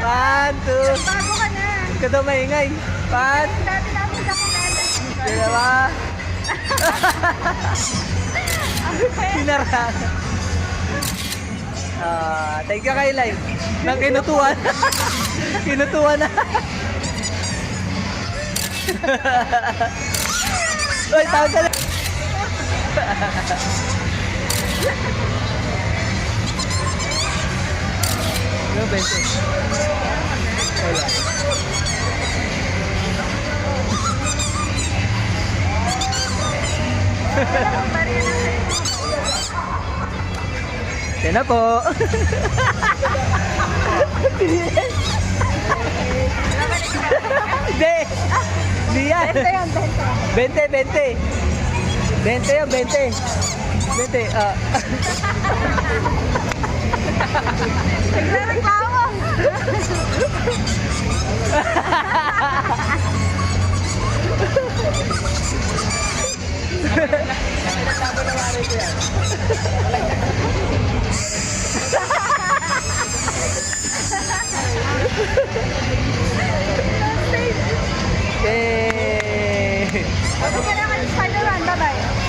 One, two. Bago ka na. Ika daw maingay. One, Dati namin sa kumela. dalawa. Pinarang. Thank you kay Live. Nang kinutuan. Kinutuan na. Uy, tawag ka na. Ano, 20? Wala. Yan na po. Hindi. Hindi yan. 20, 20. 20 yan, 20. 20, Nagre-reklamo